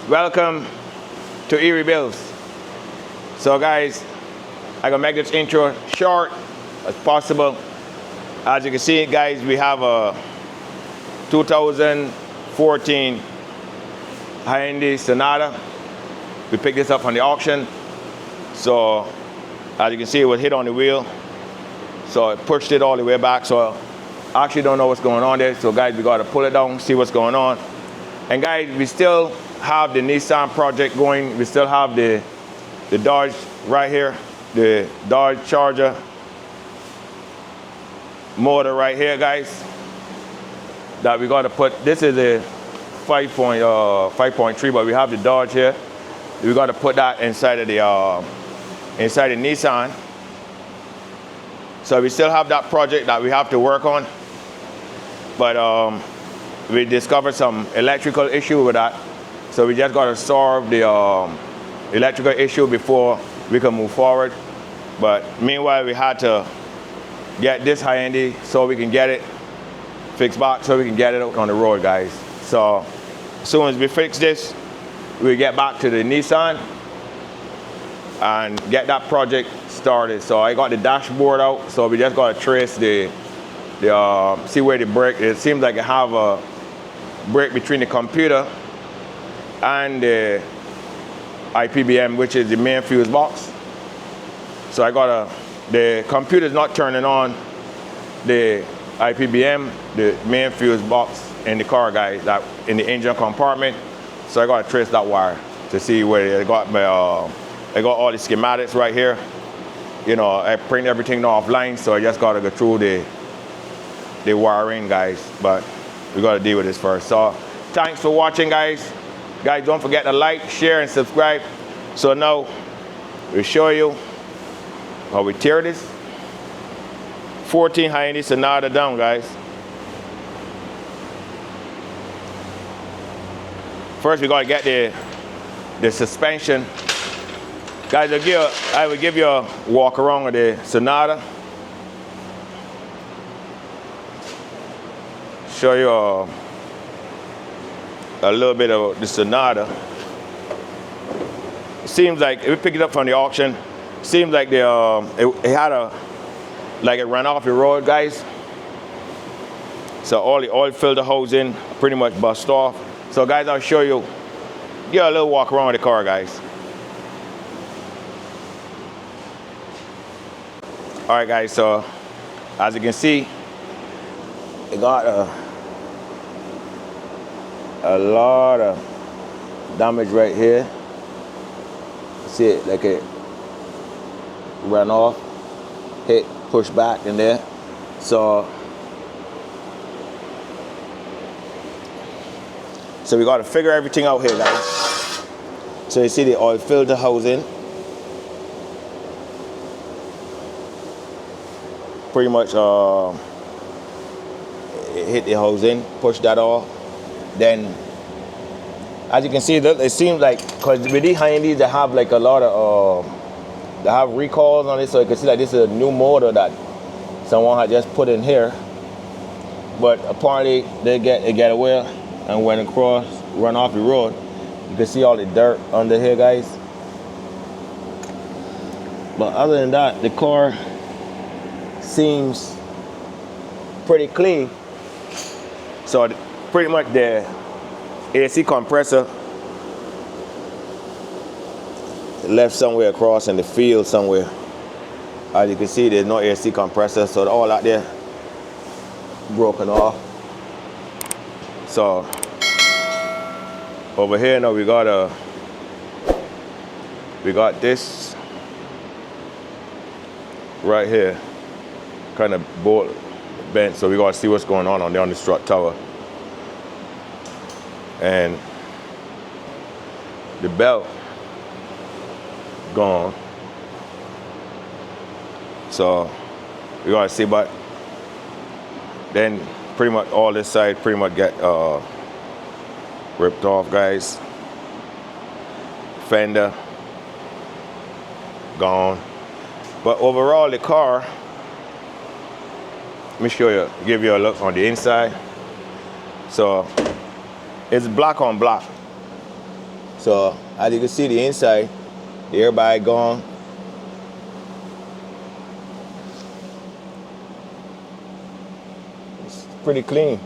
Welcome to erebuilds. So guys, I'm gonna make this intro short as possible. As you can see, guys, we have a 2014 Hyundai Sonata. We picked this up from the auction. So as you can see, it was hit on the wheel. So it pushed it all the way back. So I actually don't know what's going on there. So guys, we gotta pull it down, see what's going on. And guys, we still have the Nissan project going. We still have the Dodge right here, the Dodge Charger motor right here, guys. That we gotta put. This is a 5.3, but we have the Dodge here. We gotta put that inside of the Nissan. So we still have that project that we have to work on, but we discovered some electrical issue with that. So we just gotta solve the electrical issue before we can move forward. But meanwhile, we had to get this Hyundai so we can get it fixed back, so we can get it out on the road, guys. So as soon as we fix this, we get back to the Nissan and get that project started. So I got the dashboard out, so we just gotta trace see where the brake. It seems like it have a break between the computer and the IPBM, which is the main fuse box. So the computer's not turning on the IPBM, the main fuse box in the car, guys, that in the engine compartment. So I gotta trace that wire to see where I got all the schematics right here. You know, I print everything offline, so I just gotta go through the wiring, guys. But we gotta deal with this first. So thanks for watching, guys. Guys, don't forget to like, share, and subscribe. So now we'll show you how we tear this 14 Hyundai Sonata down, guys. First, we gotta get the suspension. Guys, I will give you a walk around with the Sonata. Show you a little bit of the Sonata. It seems like, if we pick it up from the auction, seems like it had it ran off the road, guys. So all the oil filter housing pretty much bust off. So guys, I'll show you, get a little walk around with the car, guys. All right, guys, so as you can see, it got a lot of damage right here. See it, like it ran off, hit, push back in there. So we got to figure everything out here, guys. So you see the oil filter housing. Pretty much it hit the housing, push that off. Then, as you can see, it seems like, because with these Hyundais, they have like a lot of, they have recalls on it, so you can see like this is a new motor that someone had just put in here. But apparently, they get away and went across, run off the road. You can see all the dirt under here, guys. But other than that, the car seems pretty clean. So pretty much the AC compressor left somewhere across in the field somewhere. As you can see, there's no AC compressor, so all out there broken off. So over here now we got this right here, kind of bolt bent, so we gotta see what's going on there on the strut tower. And the belt gone, so we gotta see. But then pretty much all this side pretty much get ripped off, guys. Fender gone. But overall, the car, let me show you, give you a look on the inside. So it's black on black. So as you can see the inside, the air bag gone. It's pretty clean.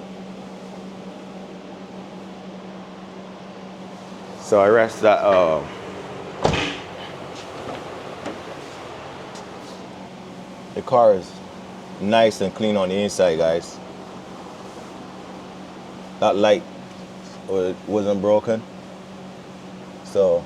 So I rest that the car is nice and clean on the inside, guys. That light wasn't broken. So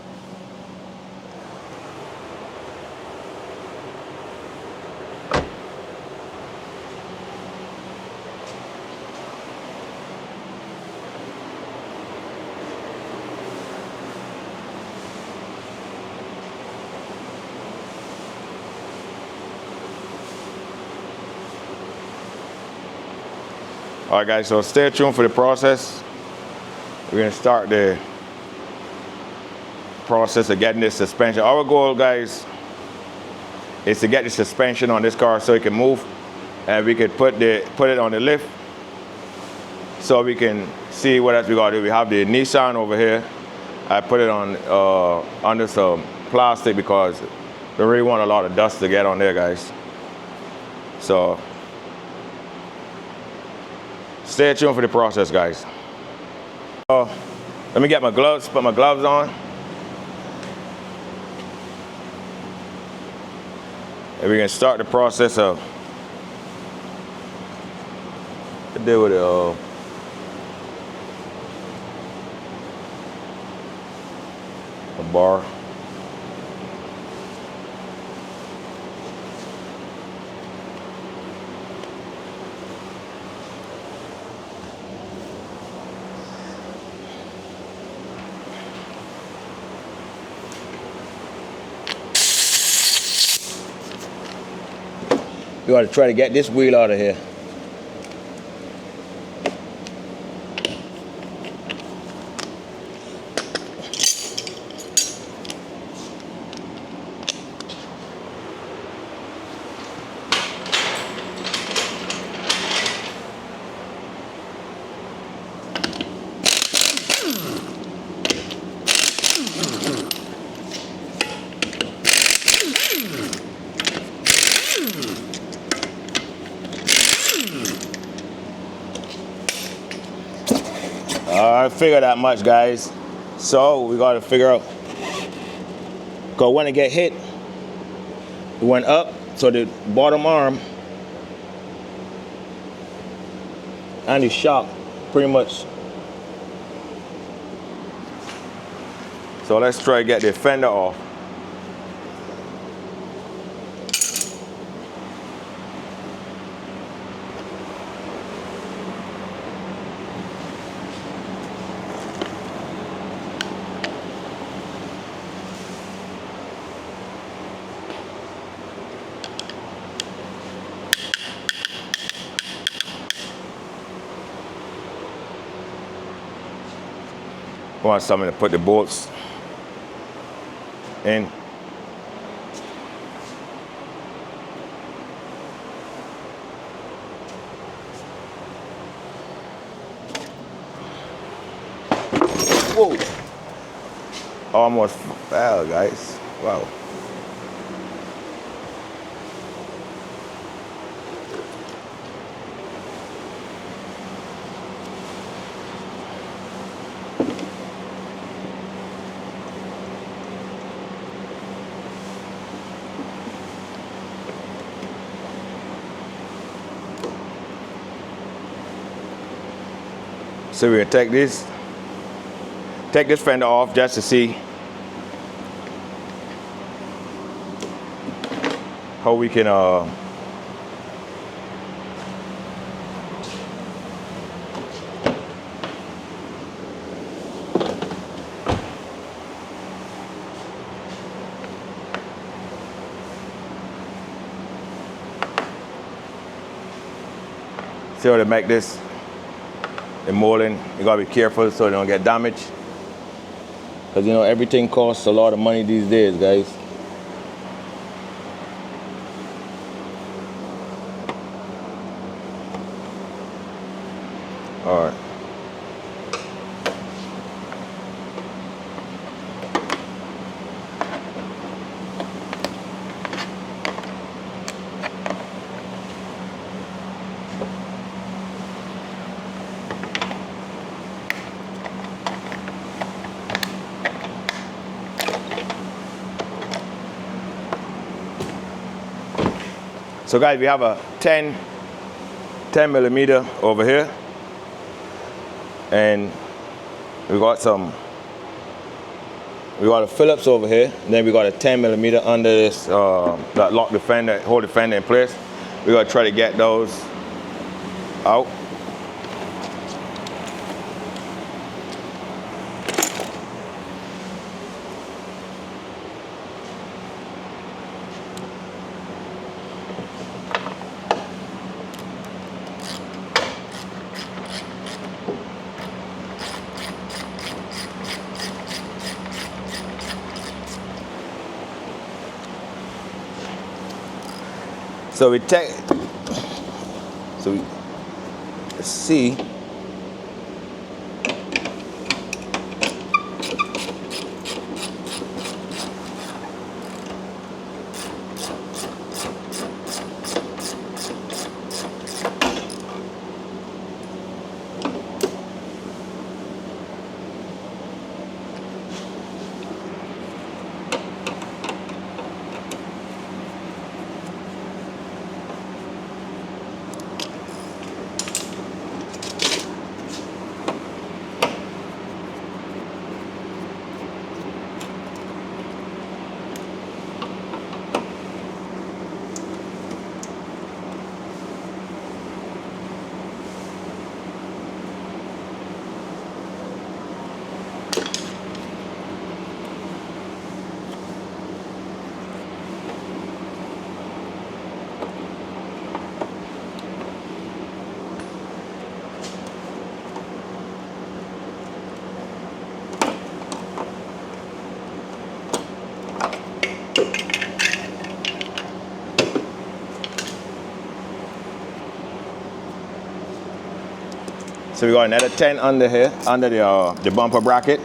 all right, guys, so stay tuned for the process. We're gonna start the process of getting this suspension. Our goal, guys, is to get the suspension on this car so it can move, and we could put it on the lift so we can see what else we gotta do. We have the Nissan over here. I put it on under some plastic because we really want a lot of dust to get on there, guys. So stay tuned for the process, guys. Let me get my gloves, put my gloves on. And we can start the process of deal with it. A bar. We got to try to get this wheel out of here. I figured that much, guys. So we got to figure out, because when it get hit, it went up, so the bottom arm and the shock pretty much. So let's try to get the fender off. Want something to put the bolts in. Whoa! Almost fell, guys. Wow. So we're gonna take this fender off just to see how we can see how to make this. The molding, you gotta be careful so they don't get damaged. Because you know, everything costs a lot of money these days, guys. All right. So guys, we have a 10 millimeter over here, and we got a Phillips over here, and then we got a 10 millimeter under this that lock the fender, hold the fender in place. We gotta try to get those out. So let's see. So we got another 10 under here, under the bumper bracket.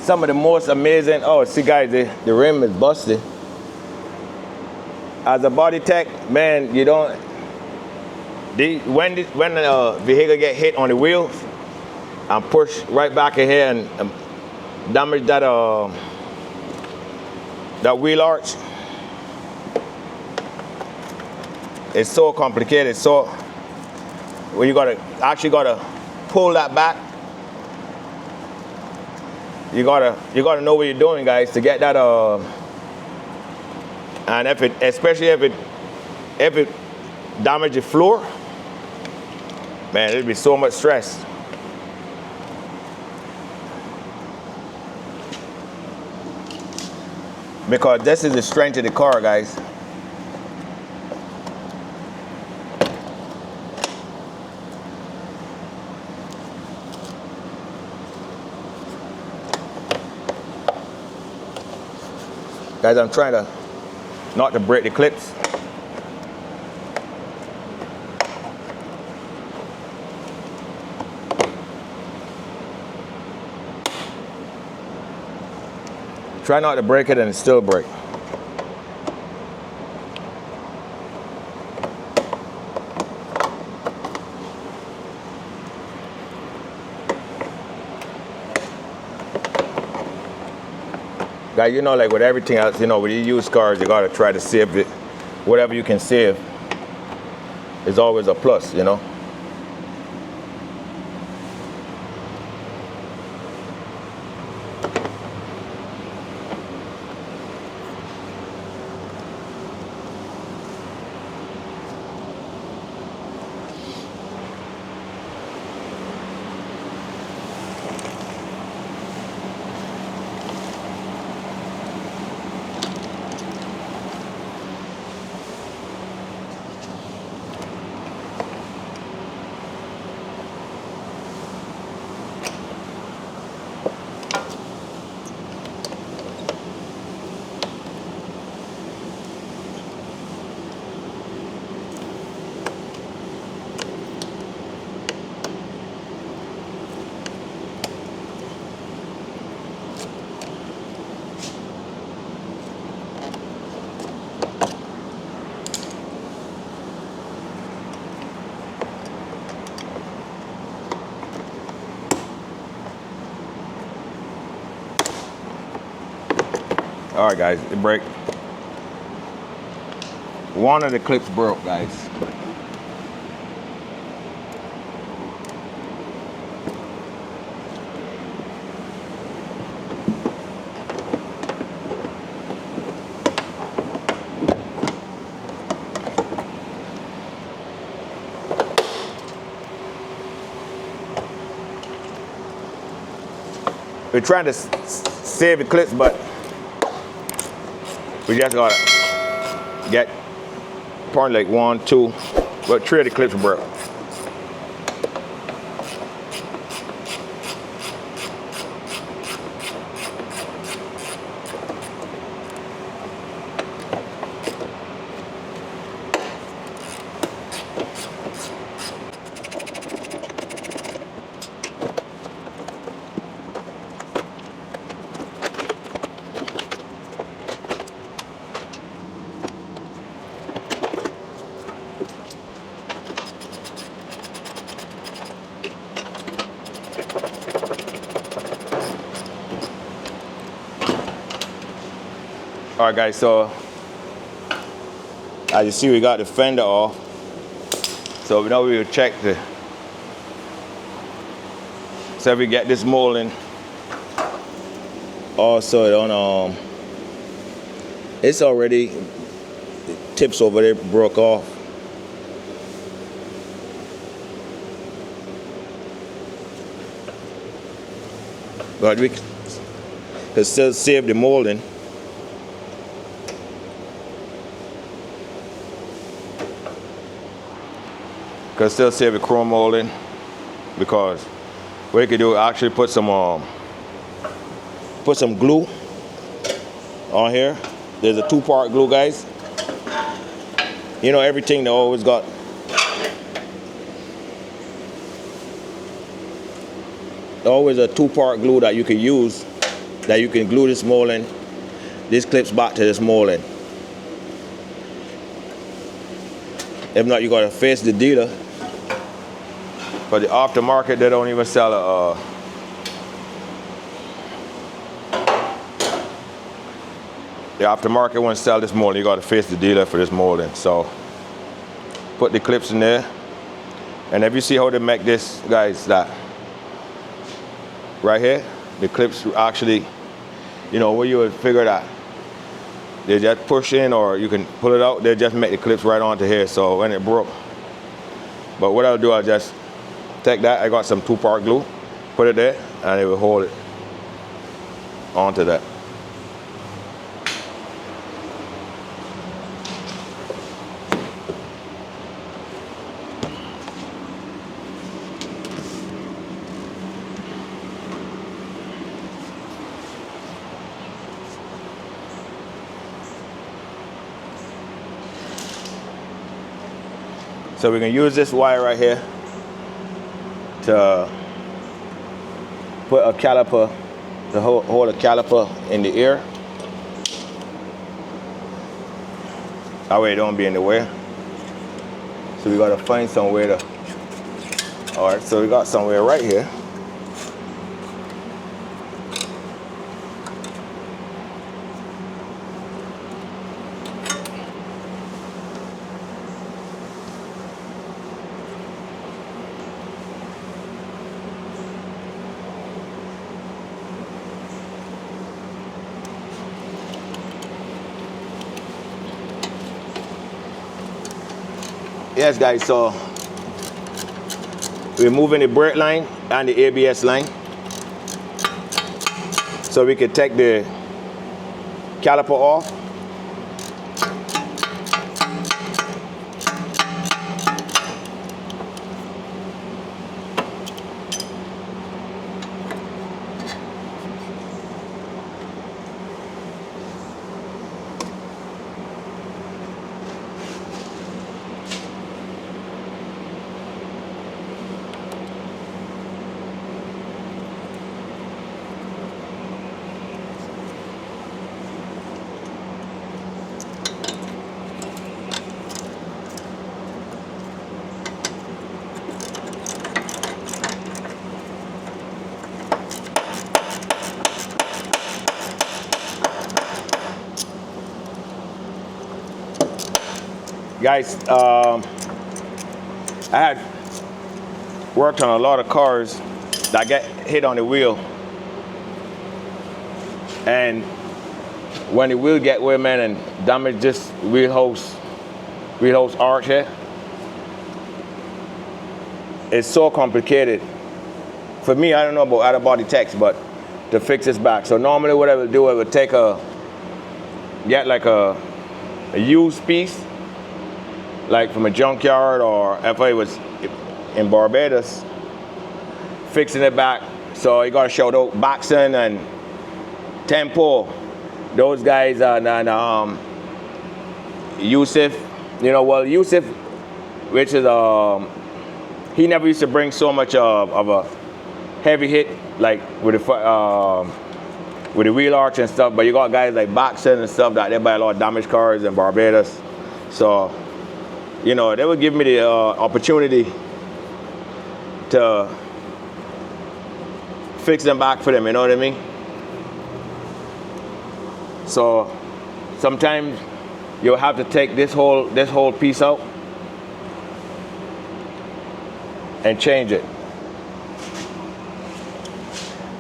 Some of the most amazing, oh, see guys, the rim is busted. As a body tech, man, you don't, when the vehicle get hit on the wheels and push right back in here and damage that wheel arch, it's so complicated. So when you actually gotta pull that back. You gotta know what you're doing, guys, to get that. And especially if it damages the floor, man, it'll be so much stress. Because this is the strength of the car, guys. Guys, I'm trying to not to break the clips. Try not to break it and it still break. Guys, you know, like with everything else, you know, when you use cars, you gotta try to save it. Whatever you can save is always a plus, you know. All right, guys, the brake. One of the clips broke, guys. We're trying to save the clips, but we just gotta get probably like 1, 2, but 3 of the clips broke. All right, guys, so as you see, we got the fender off. So now we will check the, so if we get this molding, also it on, it's already, the tips over there broke off. But we can still save the molding. Can still save the chrome molding, because what you can do is actually put some glue on here. There's a 2-part glue, guys. You know, everything they always got always a 2-part glue that you can use, that you can glue this molding, this clips back to this molding. If not, you gotta face the dealer. For the aftermarket, they don't even sell a the aftermarket won't sell this molding. You gotta face the dealer for this molding. So put the clips in there, and if you see how they make this, guys, that right here, the clips actually, you know, where you would figure that they just push in, or you can pull it out, they just make the clips right onto here, so when it broke. But what I'll do, I'll just take that, I got some 2-part glue, put it there, and it will hold it onto that. So we can use this wire right here to put a caliper, to hold a caliper in the ear. That way it don't be in the way. So we gotta find somewhere to, all right, so we got somewhere right here. Yes, guys, so we're moving the brake line and the ABS line, so we can take the caliper off. Guys, I had worked on a lot of cars that get hit on the wheel. And when the wheel get where, man, and damage this wheelhouse arch here, it's so complicated. For me, I don't know about other body techs, but to fix this back. So normally what I would do, I would get like a used piece, like from a junkyard, or if I was in Barbados, fixing it back. So you gotta shout out Baxon and Tempo, those guys, and Yusuf. Yusuf, which is he never used to bring so much of a heavy hit like with the wheel arch and stuff. But you got guys like Baxon and stuff that they buy a lot of damaged cars in Barbados. So they would give me the opportunity to fix them back for them. You know what I mean? So sometimes you'll have to take this whole piece out and change it.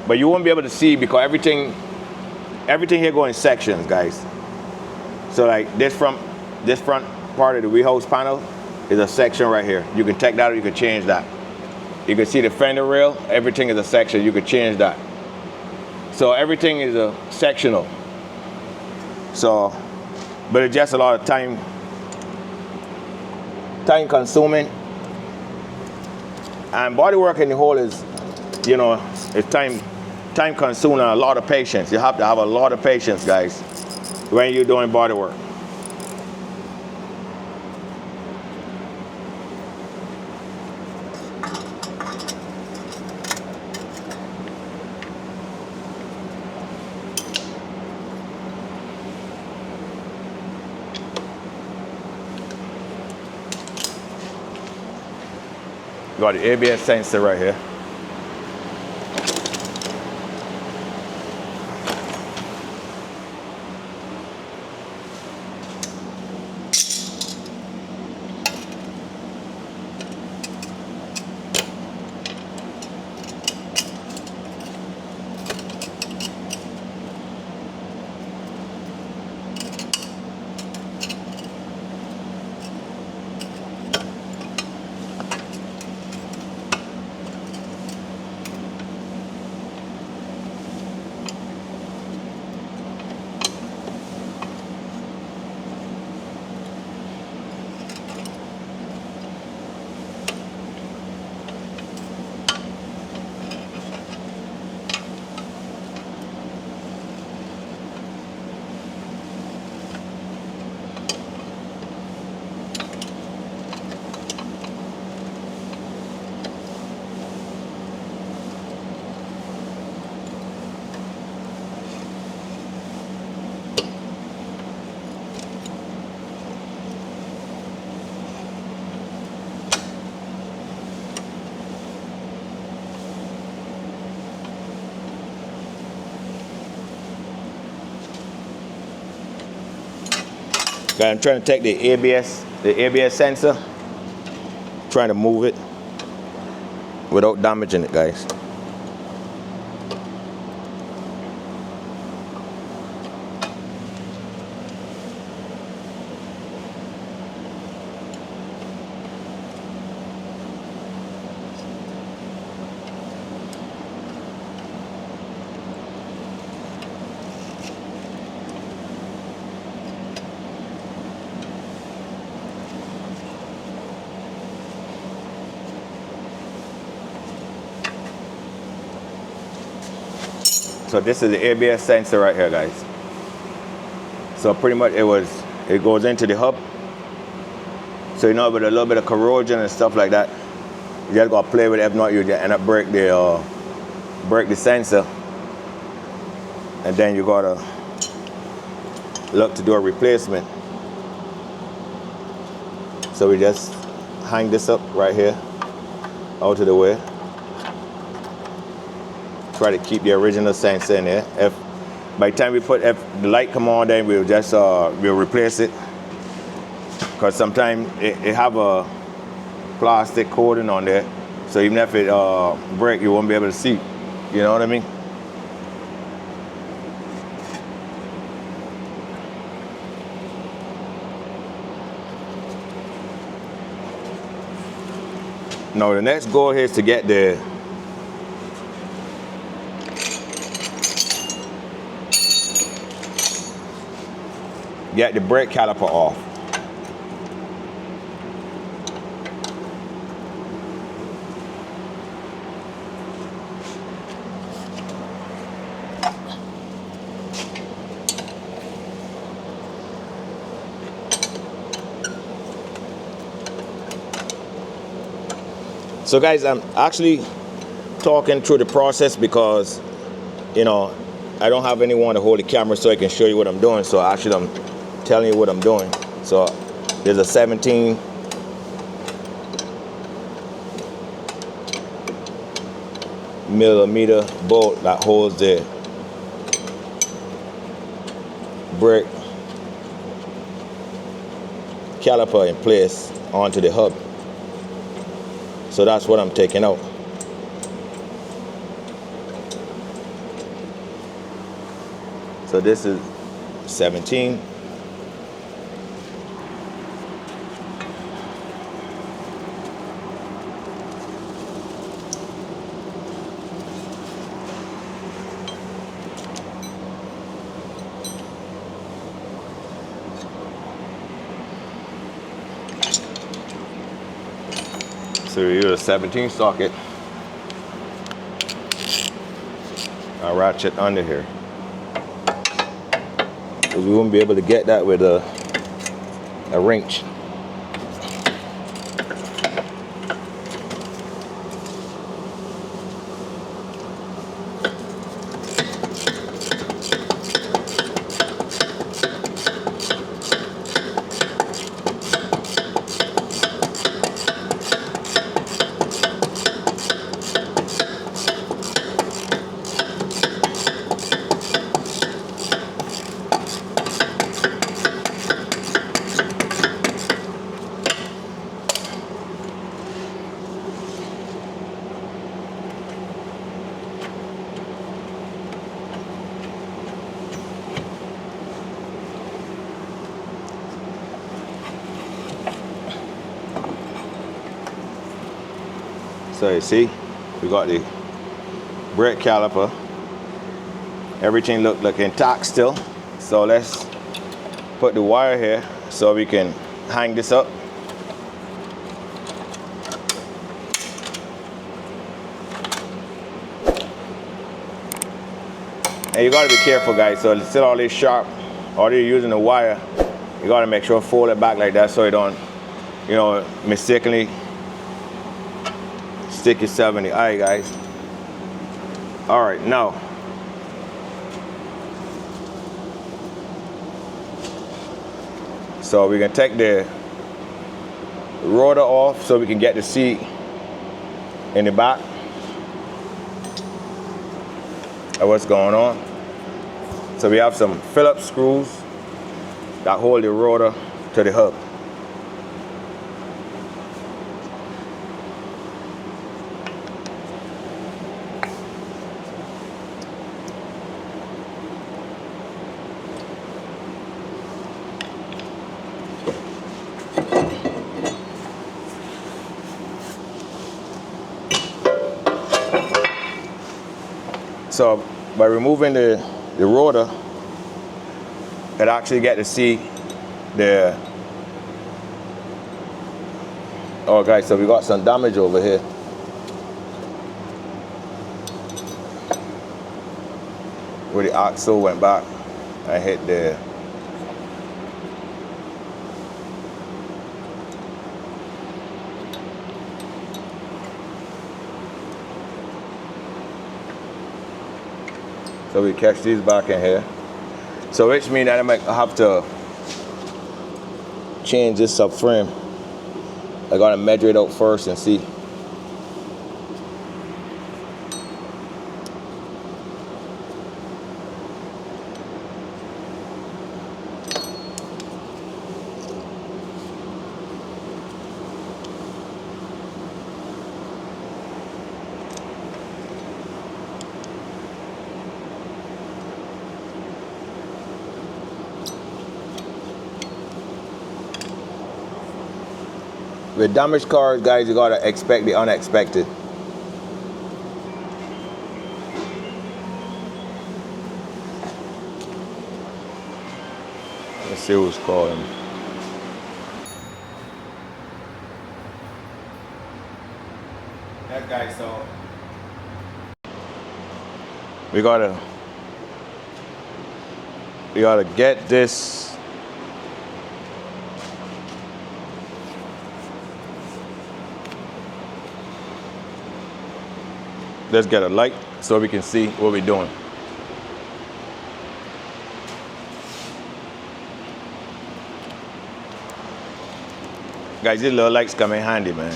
But you won't be able to see because everything here goes in sections, guys. So like this front part of the wheelhouse panel is a section right here. You can take that or you can change that. You can see the fender rail, everything is a section. You can change that. So everything is a sectional. So, but it's just a lot of time consuming. And body work in the whole is, it's time consuming and a lot of patience. You have to have a lot of patience, guys, when you're doing body work. Got the ABS sensor right here. I'm trying to take the ABS sensor, trying to move it without damaging it, guys. So this is the ABS sensor right here, guys. So pretty much it goes into the hub. So with a little bit of corrosion and stuff like that, you just gotta play with it. If not, you just end up break the sensor, and then you gotta look to do a replacement. So we just hang this up right here, out of the way. Try to keep the original sensor in there. If by the time if the light come on, then we'll just we'll replace it. because sometimes it have a plastic coating on there, so even if it break, you won't be able to see. You know what I mean? Now the next goal here is to get the brake caliper off. So guys, I'm actually talking through the process because, you know, I don't have anyone to hold the camera so I can show you what I'm doing. So actually I'm telling you what I'm doing. So there's a 17 millimeter bolt that holds the brake caliper in place onto the hub. So that's what I'm taking out. So this is 17. So we use a 17 socket. I ratchet under here, because we won't be able to get that with a wrench. So you see, we got the brake caliper. Everything look intact still. So let's put the wire here so we can hang this up. And you gotta be careful, guys. So it's still all this sharp, or you're using the wire, you gotta make sure fold it back like that so you don't, you know, mistakenly stick yourself in the eye, guys. All right, now so we can take the rotor off so we can get the seat in the back of what's going on. So we have some Phillips screws that hold the rotor to the hub. So by removing the rotor, it actually get to see the, oh guys, so we got some damage over here. Where the axle went back and hit the, so we catch these back in here. So which means that I might have to change this subframe. I gotta measure it out first and see. With damaged cars, guys, you gotta expect the unexpected. Let's see who's calling. That guy, so we gotta get this. Let's get a light so we can see what we're doing. Guys, these little lights come in handy, man.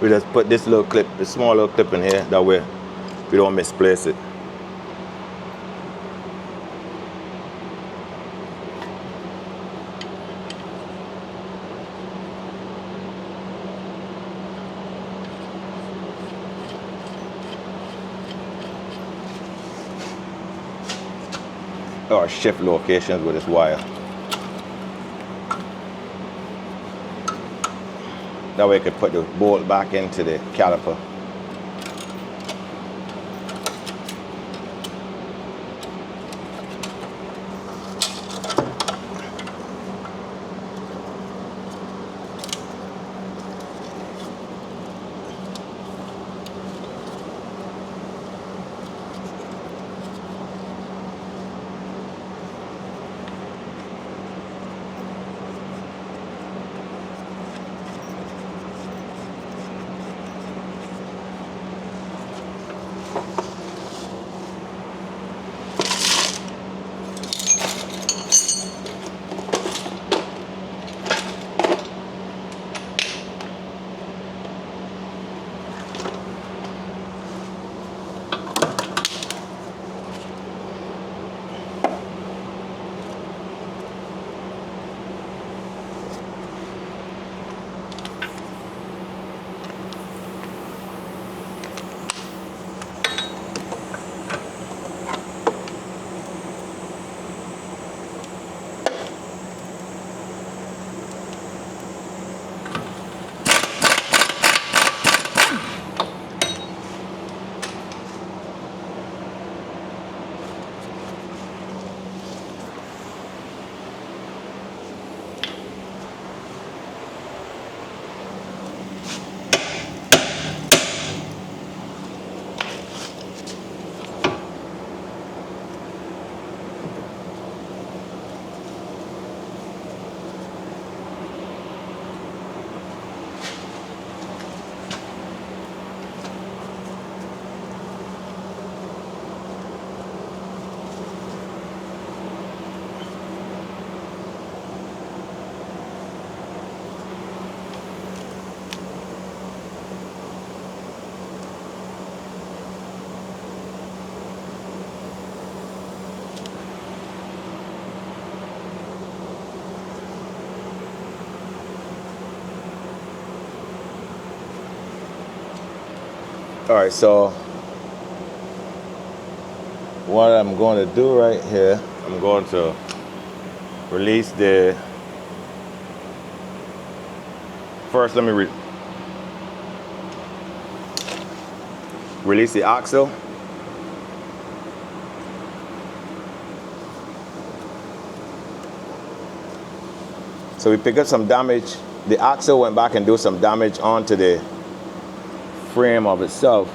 We just put this little clip, this small little clip in here, that way we don't misplace it. Or shift locations with this wire. That way I could put the bolt back into the caliper. All right, so what I'm going to do right here, I'm going to release the, first let me release the axle. So we pick up some damage. The axle went back and do some damage onto the frame of itself.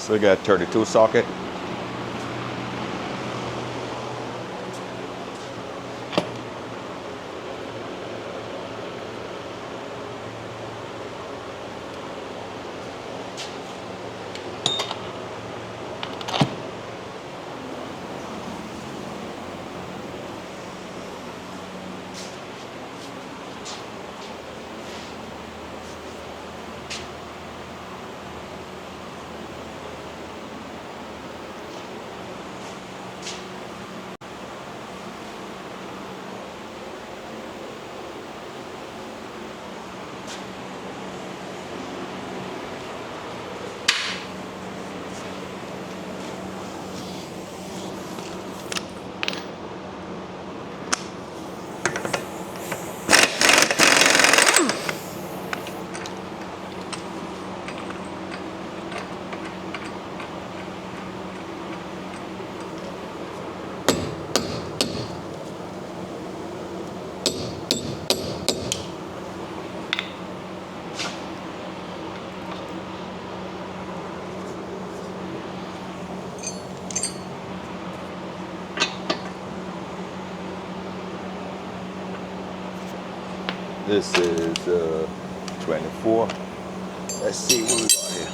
So we got a 32 socket. This is 24. Let's see what we got here.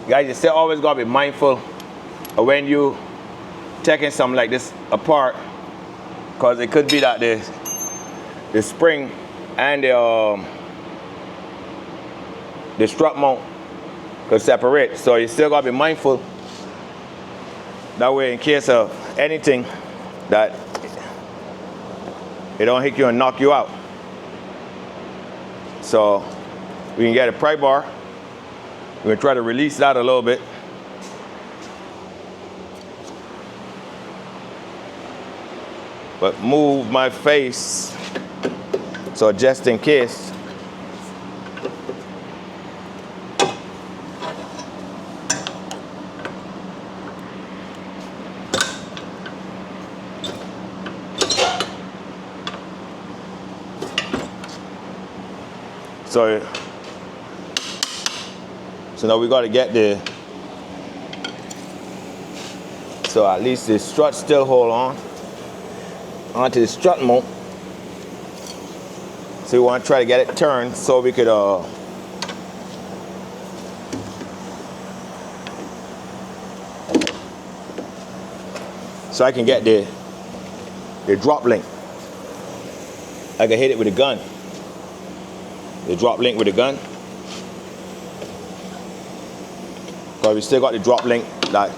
Guys, you still always gotta be mindful of when you taking something like this apart, because it could be that the spring and the strut mount could separate. So you still gotta be mindful. That way, in case of anything, that it don't hit you and knock you out. So we can get a pry bar. We're gonna try to release that a little bit. But move my face, so just in case. So now we got to get so at least the strut still hold on onto the strut mount. So we want to try to get it turned so we could so I can get the drop link. I can hit it with a gun. The drop link with a gun. because we still got the drop link that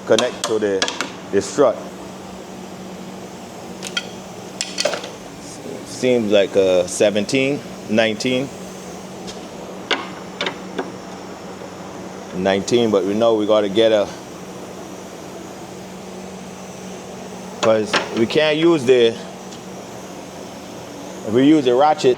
connect to the strut. Seems like 17, 19. 19, but we know we got to get a, because we can't use if we use the ratchet,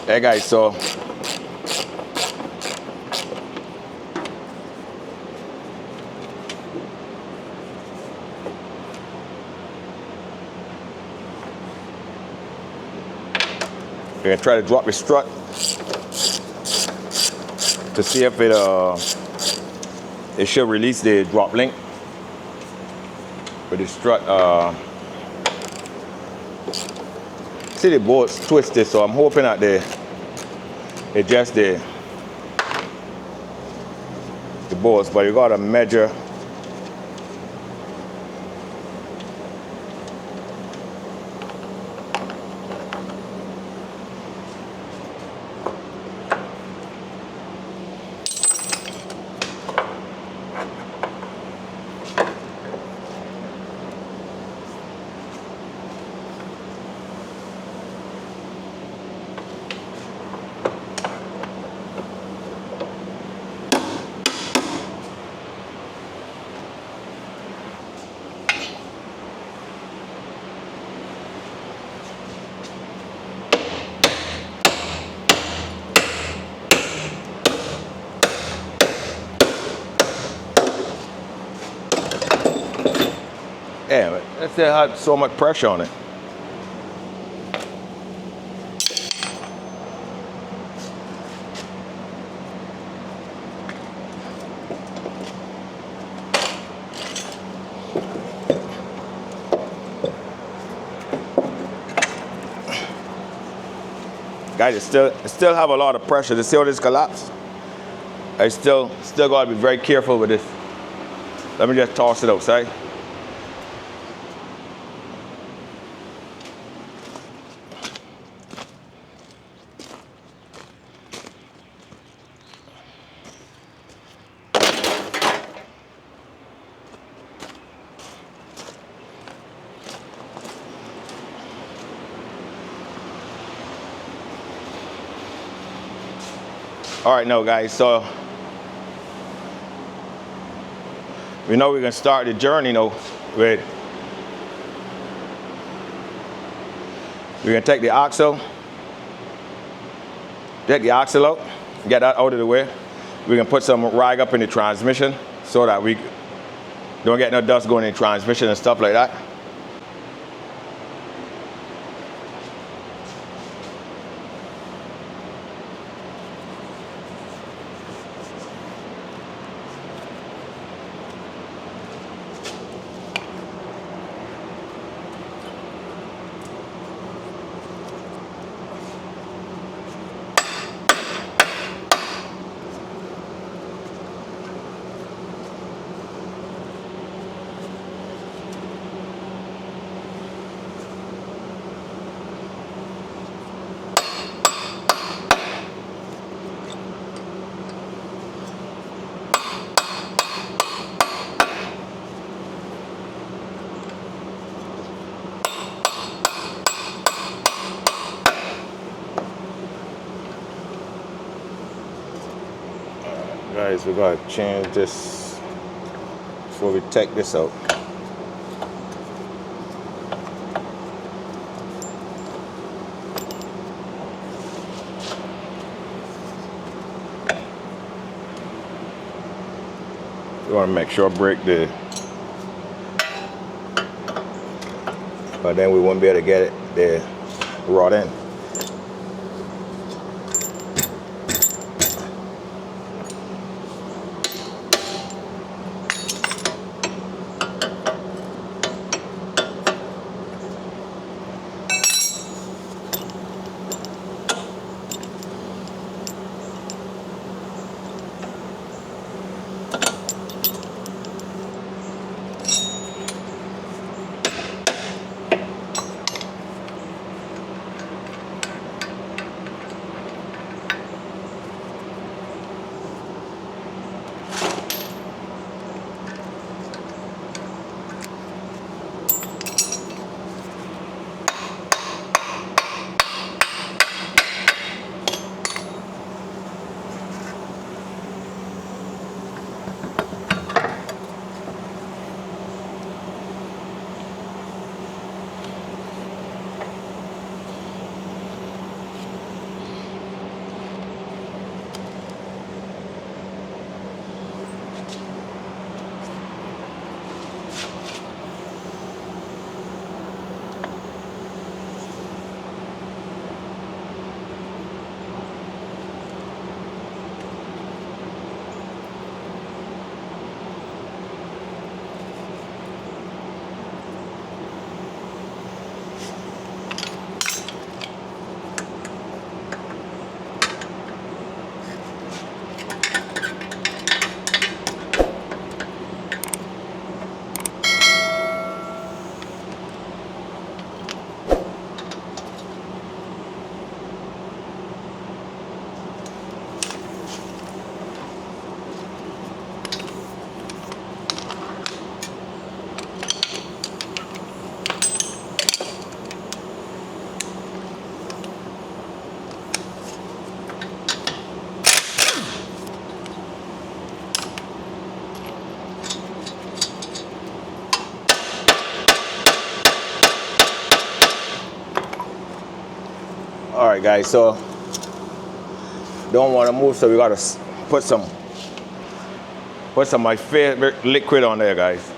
hey guys, so we're gonna try to drop the strut to see if it should release the drop link. But the strut, see the bolts twisted, so I'm hoping that they adjust the bolts, but you gotta measure. Yeah, it still had so much pressure on it. Guys, it still have a lot of pressure. To see how this collapse, I still got to be very careful with this. Let me just toss it outside. All right, now guys, so we know we're gonna start the journey now with, we're gonna take the axle out, get that out of the way. We're gonna put some rag up in the transmission so that we don't get no dust going in the transmission and stuff like that. guys, we're gonna change this before we take this out. You want to make sure break but then we won't be able to get it the rod in. All right, guys, so don't want to move, so we gotta put some of my favorite liquid on there, guys.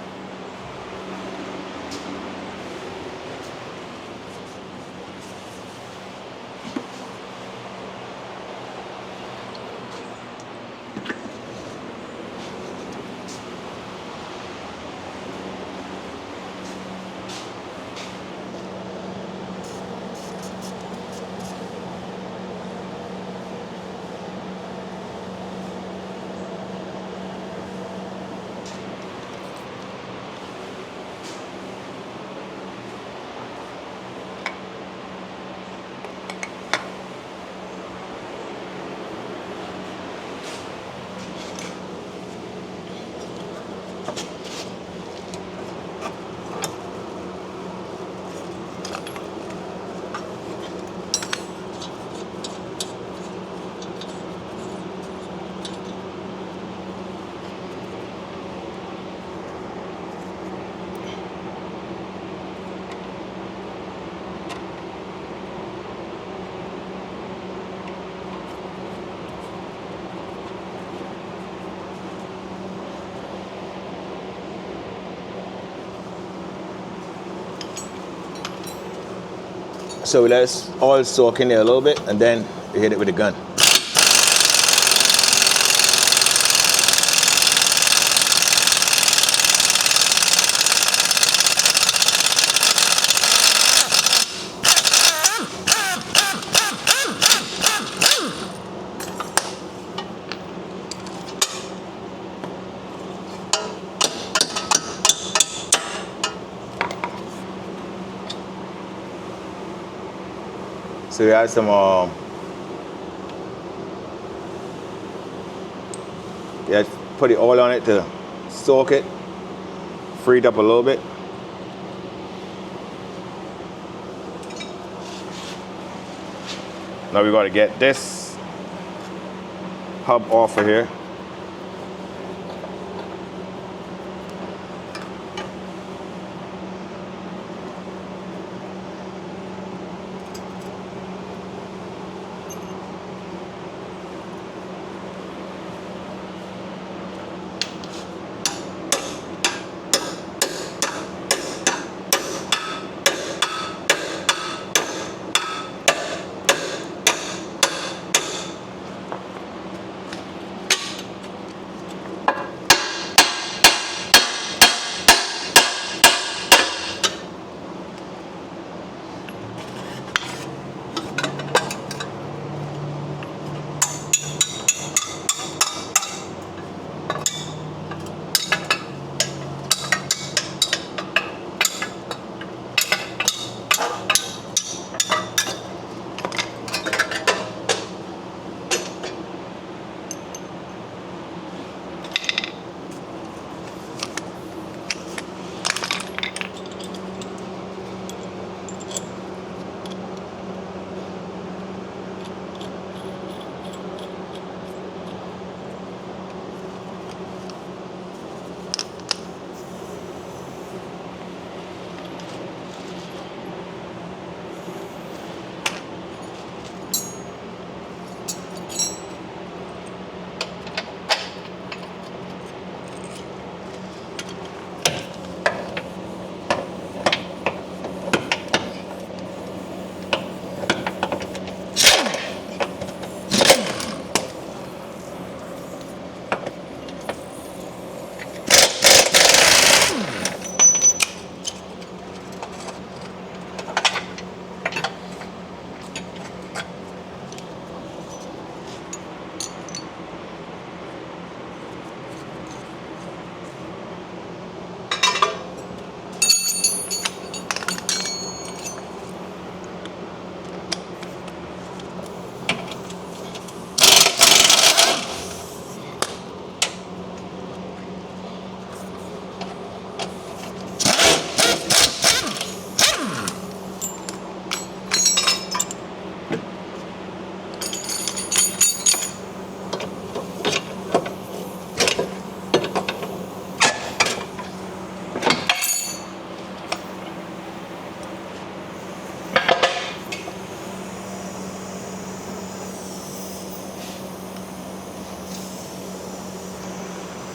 So let's all soak in there a little bit, and then we hit it with the gun. So we add some put the oil on it to soak it, free it up a little bit. Now we got to get this hub off of here.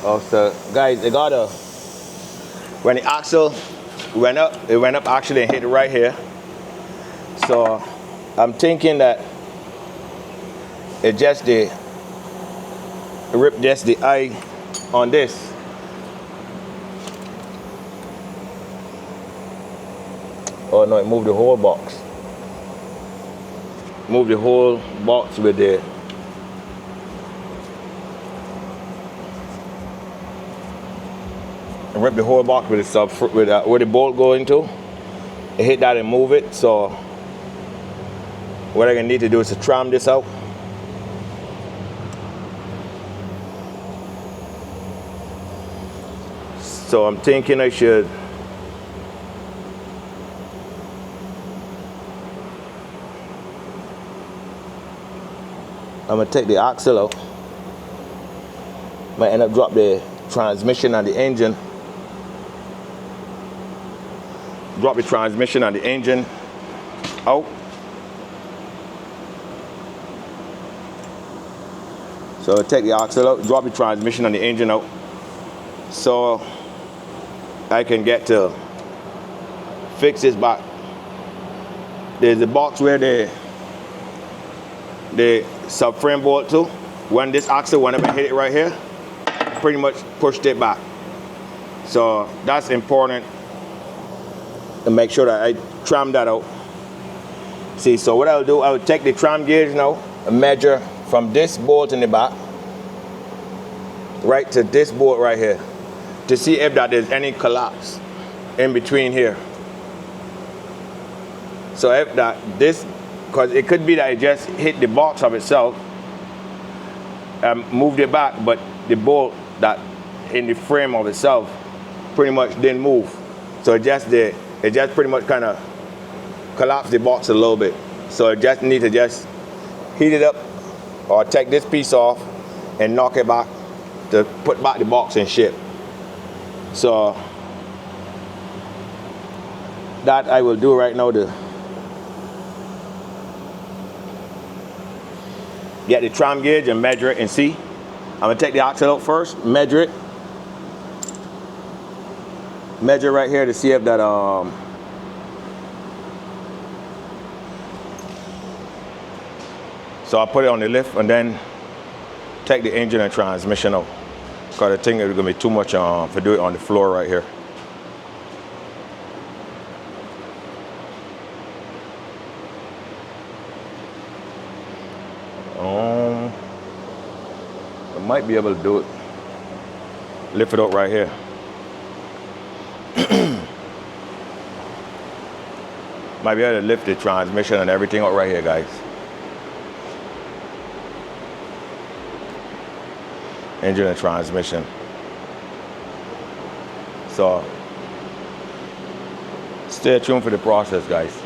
Oh, so guys, it got a, when the axle went up, it went up actually and hit it right here. So I'm thinking that it just the rip just the eye on this. Oh no, it moved the whole box. Move the whole box with the rip the whole box with the sub with where the bolt go into. It hit that and move it. So what I'm gonna need to do is to tram this out. So I'm thinking I should I'm gonna take the axle out. Might end up drop the transmission and the engine. Drop the transmission and the engine out. So take the axle out, drop the transmission and the engine out. So I can get to fix this back. There's a box where the subframe bolt to. When this axle went up and hit it right here, pretty much pushed it back. So that's important to make sure that I tram that out. See, so what I'll do, I'll take the tram gauge now and measure from this bolt in the back right to this bolt right here to see if that there's any collapse in between here. So if that because it could be that it just hit the box of itself and moved it back, but the bolt that in the frame of itself pretty much didn't move. So it just pretty much kind of collapsed the box a little bit. So it just need to just heat it up or take this piece off and knock it back to put back the box and ship. So that I will do right now to get the tram gauge and measure it and see. I'm gonna take the axle out first, measure it. Measure right here to see if that so I'll put it on the lift and then take the engine and transmission out. Because I think it's gonna be too much to do it on the floor right here. I might be able to do it. Lift it up right here. Might be able to lift the transmission and everything up right here, guys. Engine and transmission. So stay tuned for the process, guys.